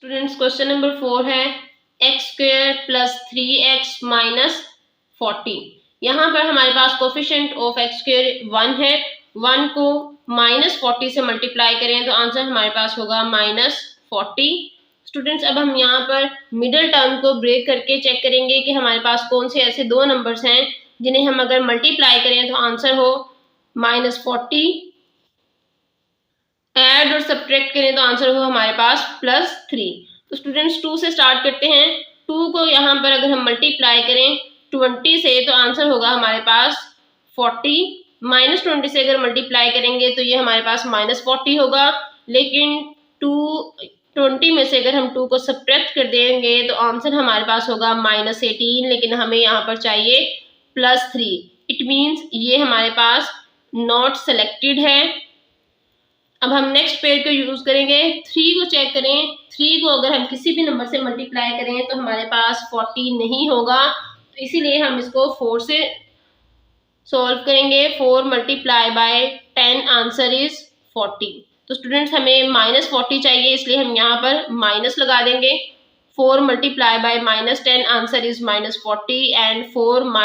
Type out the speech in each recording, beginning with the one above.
Students question number 4 है x² + 3x - 40। यहाँ पर हमारे पास कोफिशिएंट ऑफ x² 1 है। 1 को -40 से मल्टीप्लाई करें तो आंसर हमारे पास होगा -40। स्टूडेंट्स अब हम यहाँ पर मिडल टर्म को ब्रेक करके चेक करेंगे कि हमारे पास कौन से ऐसे दो नंबर्स हैं जिन्हें हम अगर मल्टीप्लाई करें तो आंसर हो -40, ऐड और सब्ट्रैक्ट करें तो आंसर हो हमारे पास +3। तो स्टूडेंट्स 2 से स्टार्ट करते हैं। 2 को यहाँ पर अगर हम मल्टीप्लाई करें 20 से तो आंसर होगा हमारे पास 40। -20 से अगर मल्टीप्लाई करेंगे तो ये हमारे पास -40 होगा। लेकिन 20 में से अगर हम 2 को सब्ट्रैक्ट कर देंगे तो आंसर हमारे पास होगा -18। लेकिन हमें यहाँ पर चाहिए +3। इट मीन्स ये हमारे पास नॉट सेलेक्टेड है। अब हम नेक्स्ट पेयर को यूज करेंगे। 3 को चेक करें। 3 को अगर हम किसी भी नंबर से मल्टीप्लाई करें तो हमारे पास 40 नहीं होगा, तो इसीलिए हम इसको 4 से सॉल्व करेंगे। 4 मल्टीप्लाई बाय 10 आंसर इज 40। तो स्टूडेंट्स हमें -40 चाहिए, इसलिए हम यहाँ पर माइनस लगा देंगे। 4 multiply by -10 answer is -40 and 4 -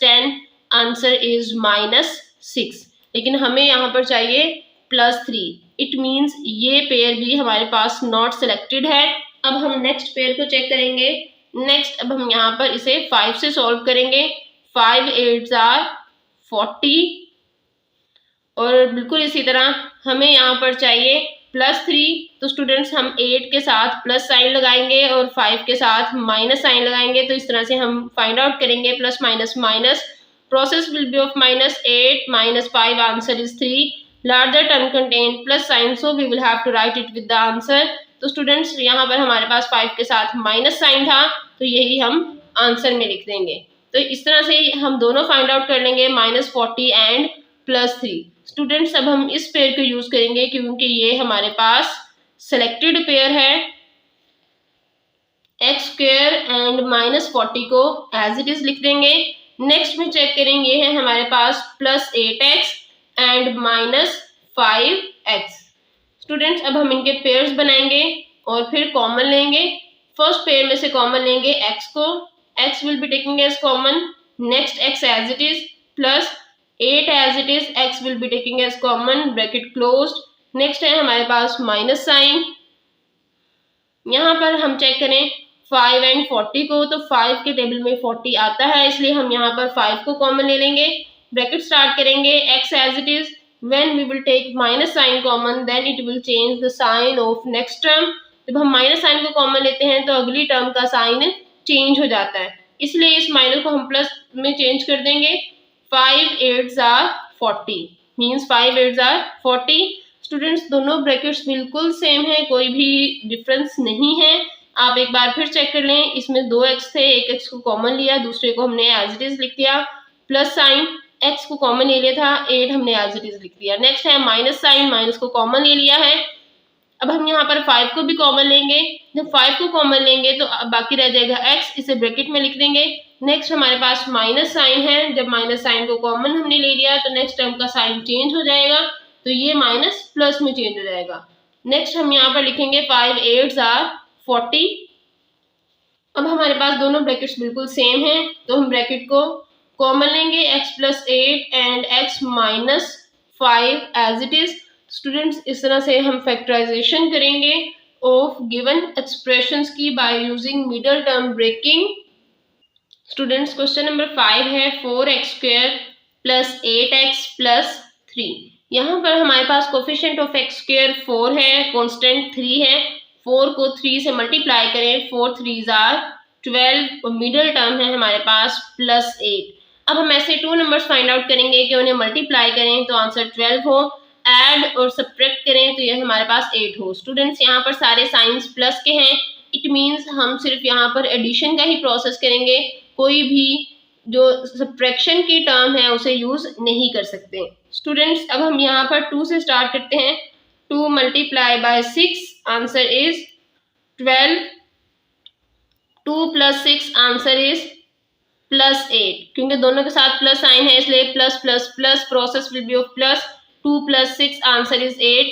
10 answer is -6। लेकिन हमें यहाँ पर चाहिए +3। इट मीन्स ये पेयर भी हमारे पास नॉट सेलेक्टेड है। अब हम नेक्स्ट पेयर को चेक करेंगे। नेक्स्ट अब हम यहाँ पर इसे 5 से सॉल्व करेंगे। 5 8s are 40 और बिल्कुल इसी तरह हमें यहाँ पर चाहिए +3। तो स्टूडेंट्स हम 8 के साथ प्लस साइन लगाएंगे और 5 के साथ माइनस साइन लगाएंगे। तो इस तरह से हम फाइंड आउट करेंगे plus minus minus. Process will be of -8 - 5 answer is 3। larger term contain plus sign, so we will have to write it with the answer। तो स्टूडेंट्स यहाँ पर हमारे पास 5 के साथ माइनस साइन था, तो यही हम आंसर में लिख देंगे। तो इस तरह से हम दोनों फाइंड आउट कर लेंगे -40 एंड +3। स्टूडेंट्स अब हम इस पेयर को यूज करेंगे क्योंकि ये हमारे पास सेलेक्टेड पेयर है। x² एंड -40 को एज इट इज लिख देंगे। नेक्स्ट में चेक करेंगे, ये है हमारे पास +8x एंड -5x। स्टूडेंट्स अब हम इनके पेयर्स बनाएंगे और फिर कॉमन लेंगे। फर्स्ट पेयर में से कॉमन लेंगे x को। x will be taking as common. Next x as it is plus 8 as it is. x will be taking as common, bracket closed. Next है हमारे पास माइनस साइन। यहाँ पर हम चेक करें 5 एंड 40 को, तो 5 के टेबल में 40 आता है, इसलिए हम यहाँ पर 5 को कॉमन ले लेंगे। ब्रैकेट स्टार्ट करेंगे x as it is। when we will take minus sign common then it will change the sign of next term। जब हम माइनस साइन को कॉमन लेते हैं तो अगली टर्म का साइन चेंज हो जाता है, इसलिए इस माइनस को हम प्लस में चेंज कर देंगे। 5 8s are 40 means 5 8s are 40। Students दोनों ब्रैकेट्स बिल्कुल सेम है, कोई भी डिफरेंस नहीं है। आप एक बार फिर चेक कर लें। इसमें 2x थे, एक x को कॉमन लिया, दूसरे को हमने एज इट इज लिख दिया। प्लस साइन, x को कॉमन ले लिया था, 8 हमने एज इट इज लिख दिया। नेक्स्ट है माइनस साइन, माइनस को कॉमन ले लिया है। अब हम यहाँ पर 5 को भी कॉमन लेंगे। जब 5 को कॉमन लेंगे तो बाकी रह जाएगा x, इसे ब्रैकेट में लिख देंगे। नेक्स्ट हमारे पास माइनस साइन है। जब माइनस साइन को कॉमन हमने ले लिया तो नेक्स्ट टर्म का साइन चेंज हो जाएगा, तो ये माइनस प्लस में चेंज हो जाएगा। नेक्स्ट हम यहाँ पर लिखेंगे 5 8s are 40। अब हमारे पास दोनों ब्रैकेट्स बिल्कुल सेम हैं, तो हम ब्रैकेट को कॉमन लेंगे x + 8 and x - 5 as it is. Students इस तरह से हम फैक्टराइजेशन करेंगे ऑफ गिवन एक्सप्रेशंस की by using middle term breaking. Students question number 5 है 4x² + 8x + 3। यहाँ पर हमारे पास कोफिशिएंट ऑफ x² 4 है, कांस्टेंट 3 है। 4 को 3 से मल्टीप्लाई करें, 4 3s are 12 और मिडल टर्म है हमारे पास +8। अब हम ऐसे 2 नंबर्स फाइंड आउट करेंगे कि उन्हें मल्टीप्लाई करें तो आंसर 12 हो, ऐड और सब्ट्रैक्ट करें तो ये हमारे पास 8 हो। स्टूडेंट्स यहाँ पर सारे साइंस प्लस के हैं, इट मीन्स हम सिर्फ यहाँ पर एडिशन का ही प्रोसेस करेंगे, कोई भी जो सब्ट्रैक्शन की टर्म है उसे यूज नहीं कर सकते। स्टूडेंट्स अब हम यहाँ पर 2 से स्टार्ट करते हैं। 2 multiply by 6 answer is 12। 2 + 6 answer is +8, क्योंकि दोनों के साथ प्लस साइन है इसलिए plus plus plus, process will be of plus. 2 + 6 answer is 8।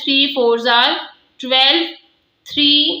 3 4s are 12. 3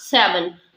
7.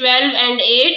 12 and 8.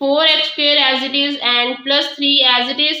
4x square as it is and plus 3 as it is.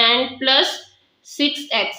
and plus 6x.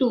2.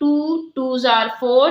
2 2s are 4.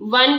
1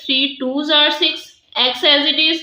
3 2s are 6, x as it is.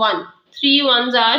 1. 3 1s are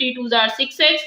3 2s are 6x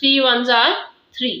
3 1s are 3.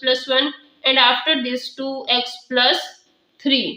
plus 1 and after this 2x plus 3.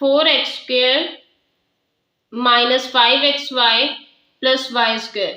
4x square minus 5xy plus y square.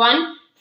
1.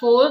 4.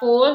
4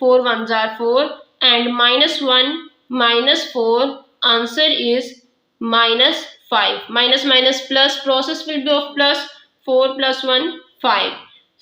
4 1s are 4 and -1 -4 answer is -5. minus plus process will be of plus 4 plus 1 5.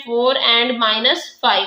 4 and -5.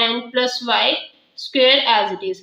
and plus y square as it is.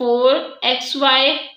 4xy,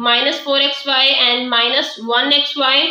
-4xy and -1xy.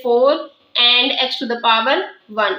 4 and x to the power 1.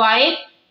y,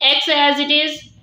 x as it is.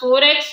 4x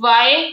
-y,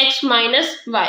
x - y.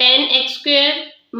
10x²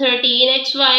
13xy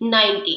90.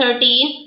13.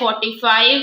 45.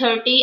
30,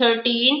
13.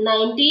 90.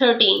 13.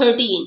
13.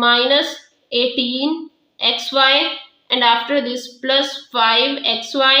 minus 18xy and after this plus 5xy.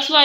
xy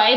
y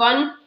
1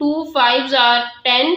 2 5 are 10,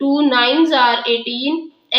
2 9s are 18,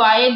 y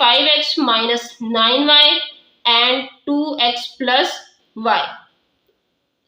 5x minus 9y and 2x plus y.